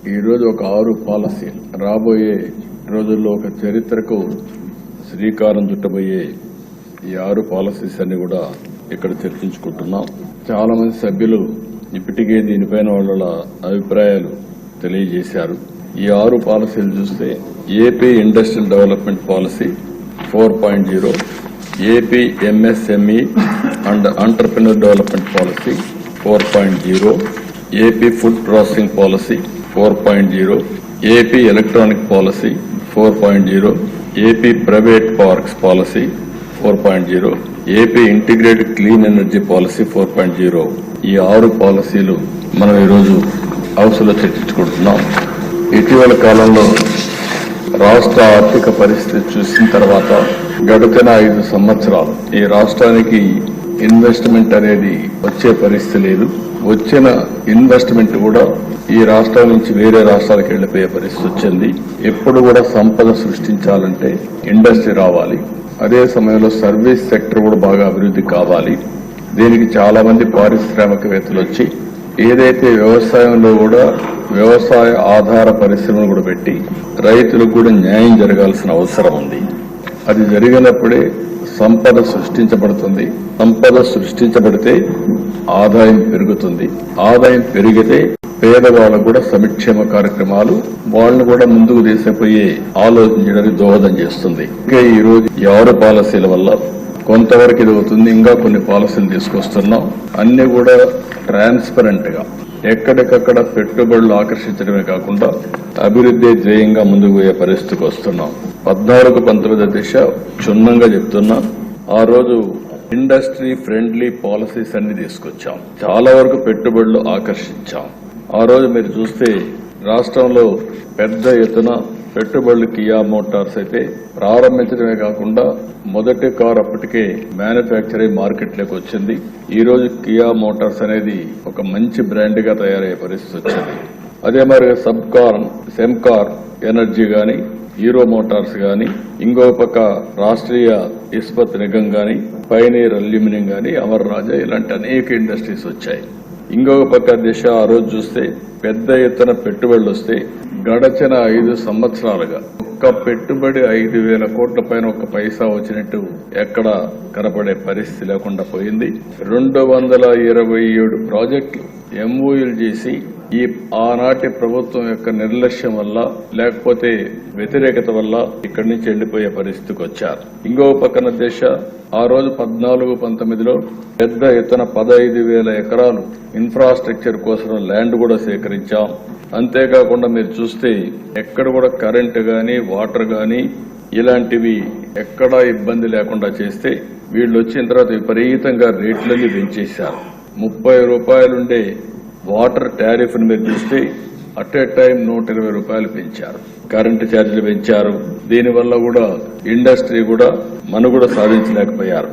ఈ రోజు ఒక 6 పాలసీ రాబోయే రోజుల్లో ఒక చరిత్రకు శ్రీకారం చుట్టబోయే ఈ 6 పాలసీస్ అన్ని కూడా ఇక్కడ చర్చించుకుంటున్నాం. చాలా మంది సభ్యులు ఇప్పటికే దీనిపైన వాళ్ళ అభిప్రాయాలు తెలియజేశారు. ఈ 6 పాలసీలు చూస్తే AP industrial development policy 4.0, AP MSME and entrepreneur development policy 4.0, AP food processing policy 4.0, AP electronic policy 4.0, AP private parks policy 4.0, AP integrated clean energy policy 4.0. ఈ 6 పాలసీలు మనం ఈరోజు హౌస్లో చర్చించుకుంటున్నాం. ఇటీవల కాలంలో రాష్ట్ర ఆర్థిక పరిస్థితి చూసిన తర్వాత గడిచిన 5 సంవత్సరాలు ఈ రాష్ట్రానికి ఇన్వెస్ట్మెంట్ అనేది వచ్చే పరిస్థితి లేదు. వచ్చిన ఇన్వెస్ట్మెంట్ కూడా ఈ రాష్ట్రం నుంచి వేరే రాష్ట్రాలకు వెళ్లిపోయే పరిస్థితి వచ్చింది. ఎప్పుడు కూడా సంపద సృష్టించాలంటే ఇండస్ట్రీ రావాలి. అదే సమయంలో సర్వీస్ సెక్టర్ కూడా బాగా అభివృద్ధి కావాలి. దీనికి చాలా మంది పారిశ్రామికవేత్తలు వచ్చి ఏదైతే వ్యవసాయంలో కూడా వ్యవసాయ ఆధార పరిశ్రమను కూడా పెట్టి రైతులకు కూడా న్యాయం జరగాల్సిన అవసరం ఉంది. అది జరిగినప్పుడే సంపద సృష్టించబడుతుంది. సంపద సృష్టించబడితే ఆదాయం పెరుగుతుంది. ఆదాయం పెరిగితే పేదవాళ్ళకు కూడా సంక్షేమ కార్యక్రమాలు వాళ్ళను కూడా ముందుకు తీసుకుపోయి ఆలోచించడానికి దోహదం చేస్తుంది. ఇంకా ఈ రోజు ఈ 6 పాలసీల వల్ల కొంతవరకు ఇది అవుతుంది. ఇంకా కొన్ని పాలసీలు తీసుకొస్తున్నాం. అన్ని కూడా ట్రాన్స్పరెంట్ గా ఎక్కడికక్కడ పెట్టుబడులు ఆకర్షించడమే కాకుండా అభివృద్ధి ధ్యేయంగా ముందుకు పోయే పరిస్థితికి వస్తున్నాం. 14-19 దిశ క్షుణ్ణంగా చెప్తున్నా. ఆ రోజు ఇండస్ట్రీ ఫ్రెండ్లీ పాలసీస్ అన్ని తీసుకొచ్చాం. చాలా వరకు పెట్టుబడులు ఆకర్షించాం. ఆ రోజు మీరు చూస్తే రాష్ట్రంలో పెద్ద ఎత్తున పెట్టుబడులు కియా మోటార్స్ అయితే ప్రారంభించడమే కాకుండా మొదటి కార్ అప్పటికే మ్యానుఫ్యాక్చరింగ్ మార్కెట్లోకి వచ్చింది. ఈ రోజు కియా మోటార్స్ అనేది ఒక మంచి బ్రాండ్ గా తయారయ్యే పరిస్థితి వచ్చింది. అదే మరి సెమ్కార్ ఎనర్జీ గాని, హీరో మోటార్స్ గాని, ఇంకో పక్క రాష్ట్రీయ ఇస్పత్ నిగమ్ గాని, పైనీర్ అల్యూమినియం గాని, అమర్ రాజా ఇలాంటి అనేక ఇండస్ట్రీస్ వచ్చాయి. ఇంకొక పక్క దిశ ఆ రోజు చూస్తే పెద్ద ఎత్తున పెట్టుబడులు వస్తే గడచిన 5 సంవత్సరాలుగా ఒక్క పెట్టుబడి 5,000 కోట్ల పైన ఒక్క పైసా వచ్చినట్టు ఎక్కడ కనపడే పరిస్థితి లేకుండా పోయింది. 227 ప్రాజెక్టులు ఎంఓయూలు చేసి ఈ ఆనాటి ప్రభుత్వం యొక్క నిర్లక్ష్యం వల్ల లేకపోతే వ్యతిరేకత వల్ల ఇక్కడి నుంచి వెళ్లిపోయే పరిస్థితికి వచ్చారు. ఇంకో పక్కన దేశ ఆ రోజు 14-19లో పెద్ద ఎత్తున 15,000 ఎకరాలు ఇన్ఫ్రాస్ట్రక్చర్ కోసం ల్యాండ్ కూడా సేకరించాం. అంతేకాకుండా మీరు చూస్తే ఎక్కడ కూడా కరెంటు గాని, వాటర్ గాని ఇలాంటివి ఎక్కడా ఇబ్బంది లేకుండా చేస్తే వీళ్ళు వచ్చిన తర్వాత విపరీతంగా రేట్లన్నీ పెంచేశారు. 30 రూపాయలుండే వాటర్ టారిఫ్ ని మీరు చూస్తే అట్ ఏ టైం 120 రూపాయలు పెంచారు. కరెంటు ఛార్జీలు పెంచారు. దీనివల్ల కూడా ఇండస్ట్రీ కూడా మనుగడ సాధించలేకపోయారు.